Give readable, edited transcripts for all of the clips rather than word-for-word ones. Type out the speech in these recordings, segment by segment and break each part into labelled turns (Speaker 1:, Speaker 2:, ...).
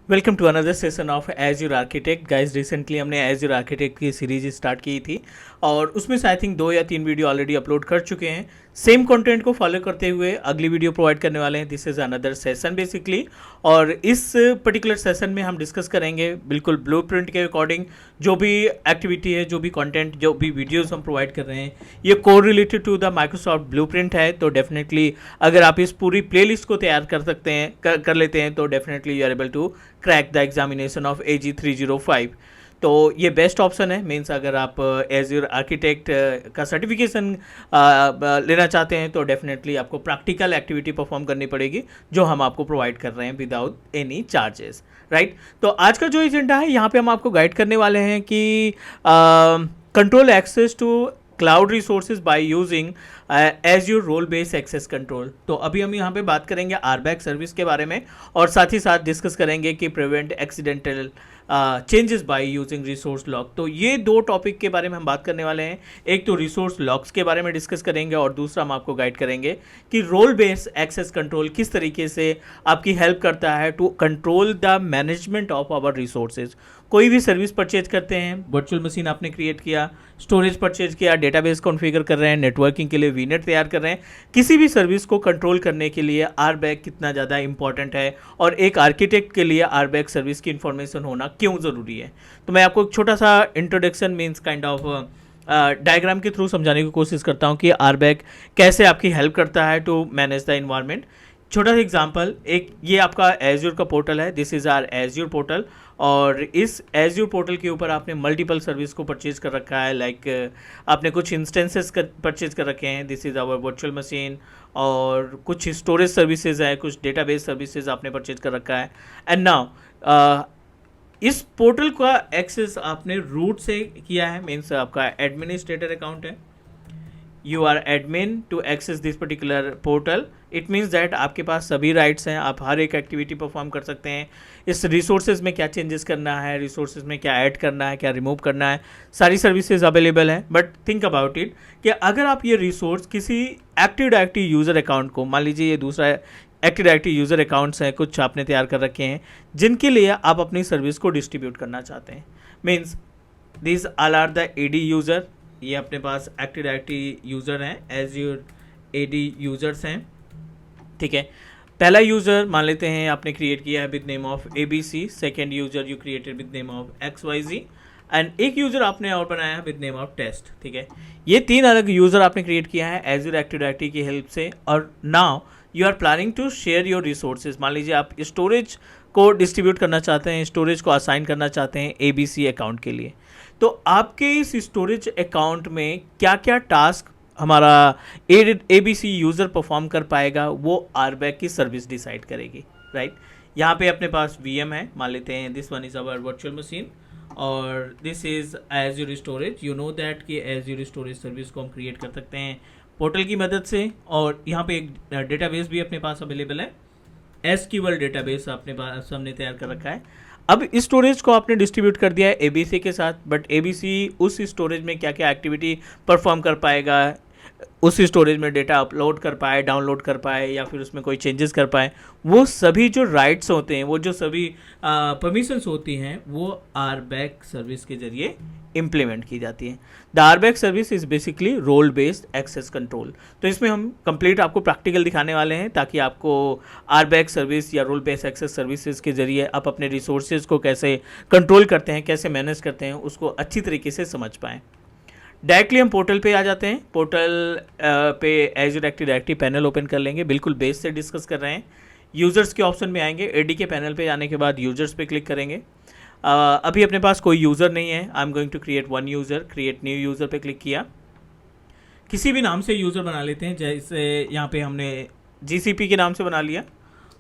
Speaker 1: Welcome to another session of Azure architect guys. Recently हमने Azure architect की series start की थी और उसमें से आई थिंक 2 या 3 वीडियो ऑलरेडी अपलोड कर चुके हैं। सेम कंटेंट को फॉलो करते हुए अगली वीडियो प्रोवाइड करने वाले हैं। This is another session basically, और इस पर्टिकुलर सेशन में हम डिस्कस करेंगे बिल्कुल ब्लूप्रिंट के अकॉर्डिंग जो भी एक्टिविटी है, जो भी कंटेंट, जो भी वीडियोस हम प्रोवाइड कर रहे हैं, ये core related to the Microsoft blueprint है। तो डेफिनेटली अगर आप इस पूरी प्लेलिस्ट को तैयार कर सकते हैं, कर लेते हैं, तो definitely you are able to crack the examination of AG305। तो ये बेस्ट ऑप्शन है। मीन्स अगर आप एज्योर आर्किटेक्ट का सर्टिफिकेशन लेना चाहते हैं तो डेफिनेटली आपको प्रैक्टिकल एक्टिविटी परफॉर्म करनी पड़ेगी, जो हम आपको प्रोवाइड कर रहे हैं विदाउट एनी चार्जेस, राइट। तो आज का जो एजेंडा है, यहाँ पे हम आपको गाइड करने वाले हैं कि control access to cloud resources by using Azure role based access control. तो अभी हम यहाँ पे बात करेंगे RBAC सर्विस के बारे में, और साथ ही साथ डिस्कस करेंगे कि prevent accidental changes by using resource lock. तो ये 2 टॉपिक के बारे में हम बात करने वाले हैं। एक तो रिसोर्स लॉक्स के बारे में डिस्कस करेंगे, और दूसरा हम आपको गाइड करेंगे कि रोल बेस्ड एक्सेस कंट्रोल किस तरीके से आपकी हेल्प करता है to control the management of our resources. कोई भी सर्विस परचेज करते हैं, वर्चुअल मशीन आपने क्रिएट किया, स्टोरेज परचेज किया, डेटाबेस कॉन्फ़िगर कर रहे हैं, नेटवर्किंग के लिए वीनेट तैयार कर रहे हैं, किसी भी सर्विस को कंट्रोल करने के लिए RBAC कितना ज़्यादा इंपॉर्टेंट है, और एक आर्किटेक्ट के लिए RBAC सर्विस की इन्फॉर्मेशन होना क्यों ज़रूरी है। तो मैं आपको एक छोटा सा introduction means kind of diagram के थ्रू समझाने की कोशिश करता हूँ कि RBAC कैसे आपकी हेल्प करता है टू मैनेज द इन्वायरमेंट। छोटा सा एग्जांपल, एक ये आपका एज्योर का पोर्टल है, this is our Azure portal, और इस एज्योर पोर्टल के ऊपर आपने मल्टीपल सर्विस को परचेज कर रखा है। लाइक आपने कुछ इंस्टेंसेस परचेज कर रखे हैं, this is our virtual machine, और कुछ स्टोरेज सर्विसेज है, कुछ डेटाबेस सर्विसेज आपने परचेज कर रखा है। एंड नाउ इस पोर्टल का एक्सेस आपने रूट से किया है, मीन्स आपका एडमिनिस्ट्रेटर अकाउंट है, you are admin to access this particular portal. It means that आपके पास सभी राइट्स हैं, आप हर एक एक्टिविटी परफॉर्म कर सकते हैं। इस रिसोर्सेज में क्या चेंजेस करना है, रिसोर्सेज में क्या ऐड करना है, क्या रिमूव करना है, सारी सर्विसेज अवेलेबल हैं। बट थिंक अबाउट इट कि अगर आप ये रिसोर्स किसी एक्टिव डायरेक्टरी यूज़र अकाउंट को, मान लीजिए ये दूसरा एक्टिव डायरेक्टरी यूज़र अकाउंट्स हैं, कुछ आपने तैयार कर रखे हैं जिनके लिए आप अपनी सर्विस को डिस्ट्रीब्यूट करना चाहते हैं। Means this all are the AD user, ये अपने पास एक्टिव डायरेक्टरी यूज़र हैं, एज्योर AD यूज़र्स हैं, ठीक है। पहला यूज़र मान लेते हैं आपने क्रिएट किया है with name of ABC, second user you created with name of XYZ, and एक यूज़र आपने और बनाया है विद नेम ऑफ टेस्ट, ठीक है। ये 3 अलग यूज़र आपने क्रिएट किया है एज्योर एक्टिव डायरेक्टरी की हेल्प से, और now you are planning to share your resources. मान लीजिए आप स्टोरेज को डिस्ट्रीब्यूट करना चाहते हैं, स्टोरेज को असाइन करना चाहते हैं ABC अकाउंट के लिए। तो आपके इस स्टोरेज अकाउंट में क्या क्या टास्क हमारा ABC यूज़र परफॉर्म कर पाएगा, वो RBAC की सर्विस डिसाइड करेगी, राइट। यहाँ पे अपने पास VM है, मान लेते हैं this one is our virtual machine, और this is Azure storage. You know that कि एज्योर स्टोरेज सर्विस को हम क्रिएट कर सकते हैं पोर्टल की मदद से, और यहाँ पे एक डेटाबेस भी अपने पास अवेलेबल है, SQL डेटाबेस अपने पास हमने तैयार कर रखा है। अब इस स्टोरेज को आपने डिस्ट्रीब्यूट कर दिया है ABC के साथ, बट ABC उस स्टोरेज में क्या क्या एक्टिविटी परफॉर्म कर पाएगा, उस स्टोरेज में डेटा अपलोड कर पाए, डाउनलोड कर पाए, या फिर उसमें कोई चेंजेस कर पाए, वो सभी जो राइट्स होते हैं, वो जो सभी परमिशंस होती हैं, वो RBAC सर्विस के जरिए इम्प्लीमेंट की जाती है। The RBAC service is basically role based access control. तो इसमें हम कंप्लीट आपको प्रैक्टिकल दिखाने वाले हैं, ताकि आपको RBAC सर्विस या रोल बेस्ड एक्सेस सर्विसेज के जरिए आप अपने रिसोर्सेज को कैसे कंट्रोल करते हैं, कैसे मैनेज करते हैं, उसको अच्छी तरीके से समझ पाएँ। डायरेक्टली हम पोर्टल पे आ जाते हैं। पोर्टल पे azure active directory panel open कर लेंगे, बिल्कुल बेस से डिस्कस कर रहे हैं। यूज़र्स के ऑप्शन में आएंगे, AD के पैनल पे आने के बाद यूज़र्स पे क्लिक करेंगे। अभी अपने पास कोई यूज़र नहीं है, I am going to create one user, create new user पे क्लिक किया। किसी भी नाम से यूज़र बना लेते हैं, जैसे यहाँ पे हमने GCP के नाम से बना लिया,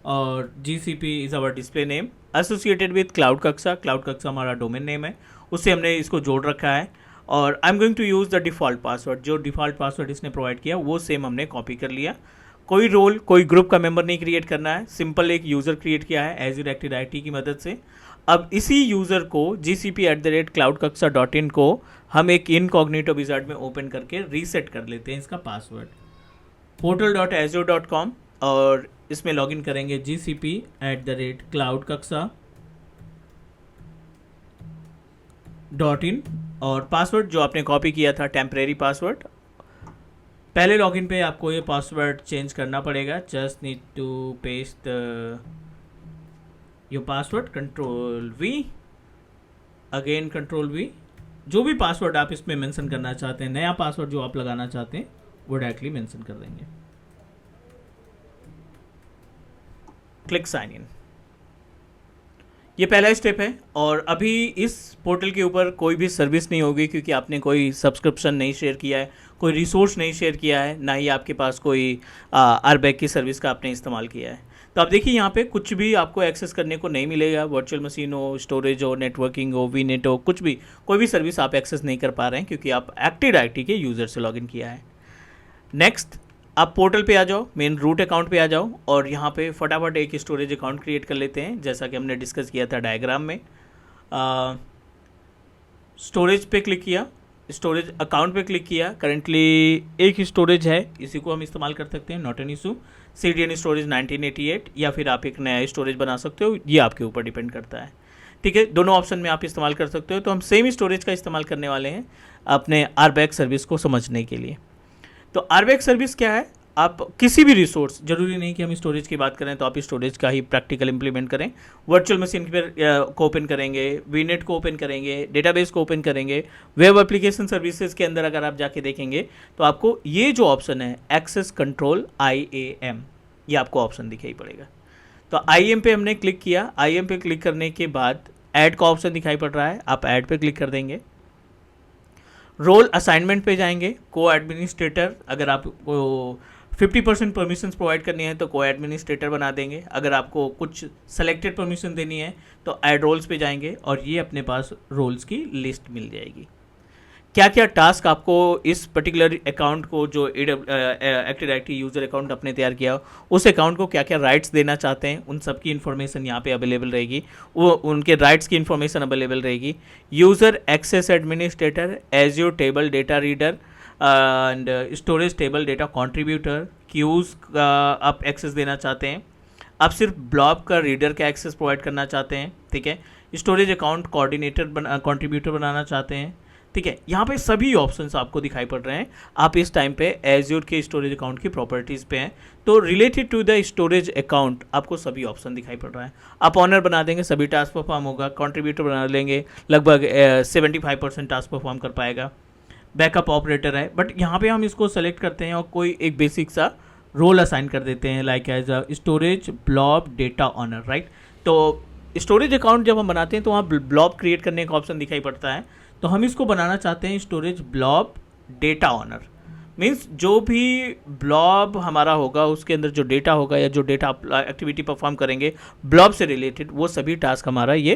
Speaker 1: और GCP is our display name associated with cloud Kaksha. Cloud Kaksha हमारा डोमेन नेम है, उससे हमने इसको जोड़ रखा है। और I am going to use the default password, जो डिफ़ॉल्ट पासवर्ड इसने प्रोवाइड किया वो सेम हमने कॉपी कर लिया। कोई रोल, कोई ग्रुप का मेंबर नहीं क्रिएट करना है, सिंपल एक यूज़र क्रिएट किया है एज्योर एक्टिव डायरेक्टरी की मदद से। अब इसी यूज़र को gcp@cloudkक्षा.in को हम एक इनकॉग्निटो विजार्ड में ओपन करके रीसेट कर लेते हैं इसका पासवर्ड portal.azure.com, और इसमें लॉगिन करेंगे gcp@cloudkक्षा .in और पासवर्ड जो आपने कॉपी किया था टेम्परेरी पासवर्ड, पहले लॉगिन पे आपको ये पासवर्ड चेंज करना पड़ेगा। Just need to paste your password, Ctrl+V, again Ctrl+V। जो भी पासवर्ड आप इसमें मेंशन करना चाहते हैं, नया पासवर्ड जो आप लगाना चाहते हैं वो डायरेक्टली मेंशन कर देंगे। क्लिक साइन इन, ये पहला स्टेप है। और अभी इस पोर्टल के ऊपर कोई भी सर्विस नहीं होगी क्योंकि आपने कोई सब्सक्रिप्शन नहीं शेयर किया है, कोई रिसोर्स नहीं शेयर किया है, ना ही आपके पास कोई आरबैक की सर्विस का आपने इस्तेमाल किया है। तो आप देखिए यहाँ पे कुछ भी आपको एक्सेस करने को नहीं मिलेगा। वर्चुअल मशीन हो, स्टोरेज हो, नेटवर्किंग हो, वीनेट हो, कुछ भी कोई भी सर्विस आप एक्सेस नहीं कर पा रहे हैं क्योंकि आप एक्टिव डायरेक्टरी के यूज़र से लॉगिन किया है। नेक्स्ट, आप पोर्टल पे आ जाओ, मेन रूट अकाउंट पे आ जाओ और यहाँ पे फटाफट एक स्टोरेज अकाउंट क्रिएट कर लेते हैं जैसा कि हमने डिस्कस किया था डायग्राम में। स्टोरेज पे क्लिक किया, स्टोरेज अकाउंट पे क्लिक किया। करेंटली एक स्टोरेज है, इसी को हम इस्तेमाल कर सकते हैं, not an issue. CDN storage 1988, या फिर आप एक नया स्टोरेज बना सकते हो, ये आपके ऊपर डिपेंड करता है। ठीक है, दोनों ऑप्शन में आप इस्तेमाल कर सकते हो। तो हम सेम स्टोरेज का इस्तेमाल करने वाले हैं अपने आरबैक सर्विस को समझने के लिए। तो आरबैक सर्विस क्या है, आप किसी भी रिसोर्स, जरूरी नहीं कि हम स्टोरेज की बात करें तो आप स्टोरेज का ही प्रैक्टिकल इंप्लीमेंट करें। वर्चुअल मशीन पर को ओपन करेंगे, वीनेट को ओपन करेंगे, डेटाबेस को ओपन करेंगे, वेब एप्लीकेशन सर्विसेज के अंदर अगर आप जाके देखेंगे तो आपको ये जो ऑप्शन है एक्सेस कंट्रोल IAM, ये आपको ऑप्शन दिखाई पड़ेगा। तो IAM पे हमने क्लिक किया। IAM पे क्लिक करने के बाद ऐड का ऑप्शन दिखाई पड़ रहा है, आप ऐड पे क्लिक कर देंगे। रोल असाइनमेंट पे जाएंगे, को एडमिनिस्ट्रेटर, अगर आपको 50% परमिशंस प्रोवाइड करनी है तो को एडमिनिस्ट्रेटर बना देंगे। अगर आपको कुछ सेलेक्टेड परमिशन देनी है तो ऐड रोल्स पे जाएंगे और ये अपने पास रोल्स की लिस्ट मिल जाएगी। क्या क्या टास्क आपको इस पर्टिकुलर अकाउंट को, जो एक्टिव डायरेक्टरी यूज़र अकाउंट आपने तैयार किया, उस अकाउंट को क्या क्या राइट्स देना चाहते हैं, उन सब की इन्फॉर्मेशन यहाँ पे अवेलेबल रहेगी। वो उनके राइट्स की इन्फॉर्मेशन अवेलेबल रहेगी। User access administrator, Azure table data reader and storage table data contributor, queues का आप एक्सेस देना चाहते हैं, आप सिर्फ ब्लॉब का रीडर का एक्सेस प्रोवाइड करना चाहते हैं। ठीक है, स्टोरेज अकाउंट कोऑर्डिनेटर कंट्रीब्यूटर बनाना चाहते हैं। ठीक है, यहाँ पे सभी ऑप्शंस आपको दिखाई पड़ रहे हैं। आप इस टाइम पे एज्योर के स्टोरेज अकाउंट की प्रॉपर्टीज़ पे हैं, तो related to the storage account आपको सभी ऑप्शन दिखाई पड़ रहा है। आप ऑनर बना देंगे, सभी टास्क परफॉर्म होगा। कंट्रीब्यूटर बना लेंगे, लगभग 75% टास्क परफॉर्म कर पाएगा। बैकअप ऑपरेटर है, बट यहाँ पे हम इसको सेलेक्ट करते हैं और कोई एक बेसिक सा रोल असाइन कर देते हैं, like as a storage blob data owner, right. तो स्टोरेज अकाउंट जब हम बनाते हैं तो वहाँ ब्लॉब क्रिएट करने का ऑप्शन दिखाई पड़ता है, तो हम इसको बनाना चाहते हैं storage blob data owner. Means जो भी ब्लॉब हमारा होगा उसके अंदर जो डेटा होगा या जो डेटा एक्टिविटी परफॉर्म करेंगे ब्लॉब से रिलेटेड, वो सभी टास्क हमारा ये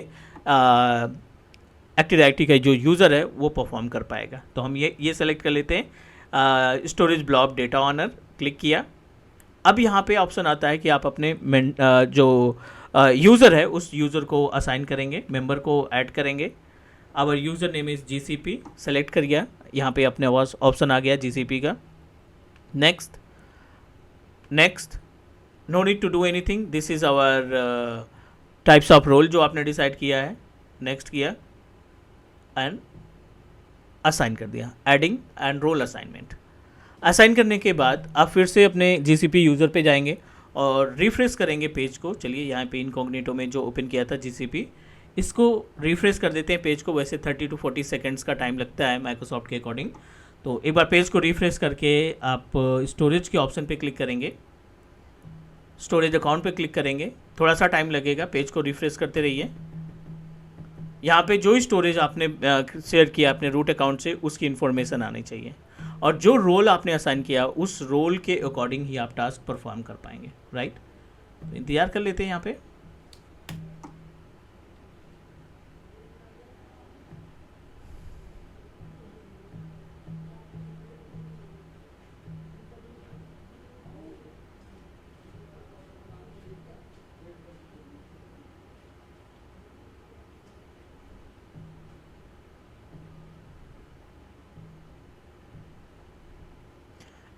Speaker 1: एक्टिव डायरेक्टरी का जो यूज़र है वो परफॉर्म कर पाएगा। तो हम ये सेलेक्ट कर लेते हैं, storage blob data owner, click किया। अब यहाँ पे ऑप्शन आता है कि आप अपने जो यूज़र है उस यूज़र को असाइन करेंगे, मेंबर को ऐड करेंगे। Our user name is GCP, select कर गया, यहाँ पे अपने पास ऑप्शन आ गया GCP का। Next, no need to do anything, this is our types of role जो आपने डिसाइड किया है। नेक्स्ट किया एंड असाइन कर दिया, adding and role assignment. Assign करने के बाद आप फिर से अपने GCP यूज़र पे जाएंगे और रिफ्रेश करेंगे पेज को। चलिए यहाँ पे इनकॉग्निटो में जो ओपन किया था GCP, इसको रिफ्रेश कर देते हैं पेज को। वैसे 30 to 40 सेकेंड्स का टाइम लगता है माइक्रोसॉफ्ट के अकॉर्डिंग। तो एक बार पेज को रिफ्रेश करके आप स्टोरेज के ऑप्शन पे क्लिक करेंगे, स्टोरेज अकाउंट पे क्लिक करेंगे। थोड़ा सा टाइम लगेगा, पेज को रिफ्रेश करते रहिए। यहाँ पे जो स्टोरेज आपने शेयर किया अपने रूट अकाउंट से, उसकी इन्फॉर्मेशन आनी चाहिए और जो रोल आपने असाइन किया उस रोल के अकॉर्डिंग ही आप टास्क परफॉर्म कर पाएंगे, राइट। इंतजार कर लेते हैं यहाँ पे।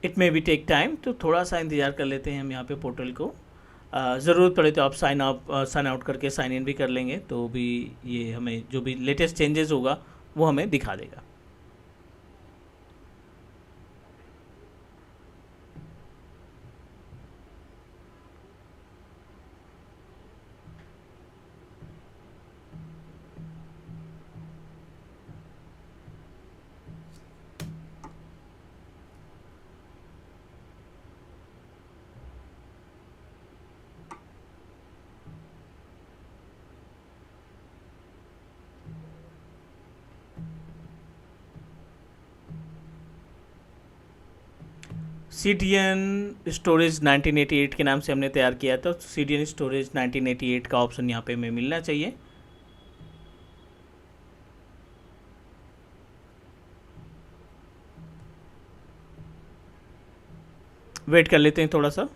Speaker 1: It may be take time, तो थोड़ा सा इंतज़ार कर लेते हैं हम यहाँ पे पोर्टल को। ज़रूरत पड़े तो आप साइन आउट करके साइन इन भी कर लेंगे, तो भी ये हमें जो भी लेटेस्ट चेंजेस होगा वो हमें दिखा देगा। CDN स्टोरेज 1988 के नाम से हमने तैयार किया था। CDN स्टोरेज 1988 का ऑप्शन यहाँ पे हमें मिलना चाहिए। वेट कर लेते हैं थोड़ा सा,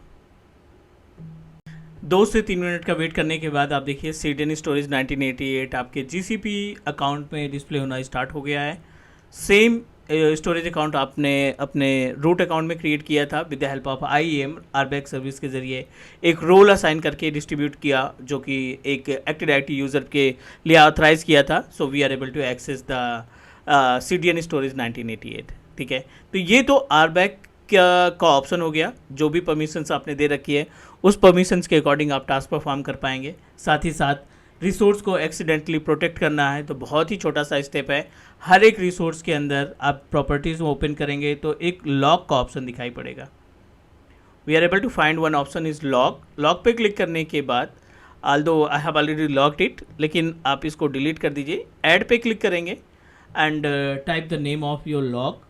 Speaker 1: 2 से 3 मिनट का वेट करने के बाद आप देखिए CDN स्टोरेज 1988 आपके GCP अकाउंट में डिस्प्ले होना स्टार्ट हो गया है। सेम स्टोरेज अकाउंट आपने अपने रूट अकाउंट में क्रिएट किया था with the help of IAM RBAC service के ज़रिए एक रोल असाइन करके डिस्ट्रीब्यूट किया, जो कि एक एक्टिव डायरेक्टरी यूज़र के लिए ऑथराइज किया था। So we are able to access the CDN storage 1988। ठीक है, तो ये तो RBAC का ऑप्शन हो गया। जो भी परमिशंस आपने दे रखी है उस परमिशंस के अकॉर्डिंग आप टास्क परफॉर्म कर पाएंगे। साथ ही साथ रिसोर्स को एक्सीडेंटली प्रोटेक्ट करना है तो बहुत ही छोटा सा स्टेप है। हर एक रिसोर्स के अंदर आप प्रॉपर्टीज़ ओपन करेंगे तो एक लॉग का ऑप्शन दिखाई पड़ेगा। We are able to find one option is log. Log पे क्लिक करने के बाद although I have already logged it, लेकिन आप इसको डिलीट कर दीजिए। ऐड पे क्लिक करेंगे and type the name of your log.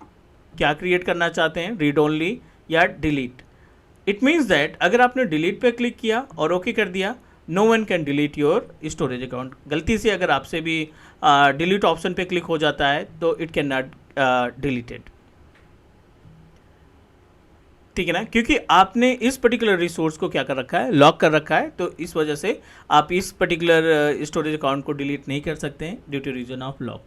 Speaker 1: क्या क्रिएट करना चाहते हैं, रीड ओनली या डिलीट। इट मीन्स दैट अगर आपने डिलीट पे क्लिक किया और ओके कर दिया, no one can delete your storage account. गलती से अगर आपसे भी डिलीट ऑप्शन पे क्लिक हो जाता है तो इट कैन नॉट डिलीटेड। ठीक है ना, क्योंकि आपने इस पर्टिकुलर रिसोर्स को क्या कर रखा है, लॉक कर रखा है, तो इस वजह से आप इस पर्टिकुलर स्टोरेज अकाउंट को डिलीट नहीं कर सकते हैं due to reason of lock.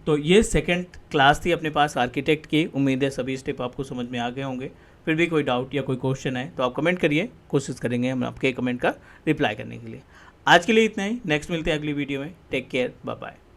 Speaker 1: तो ये सेकंड क्लास थी अपने पास आर्किटेक्ट की। उम्मीद है सभी स्टेप आपको समझ में आ गए होंगे। फिर भी कोई डाउट या कोई क्वेश्चन है तो आप कमेंट करिए, कोशिश करेंगे हम आपके कमेंट का रिप्लाई करने के लिए। आज के लिए इतना ही, नेक्स्ट मिलते हैं अगली वीडियो में। Take care, bye bye.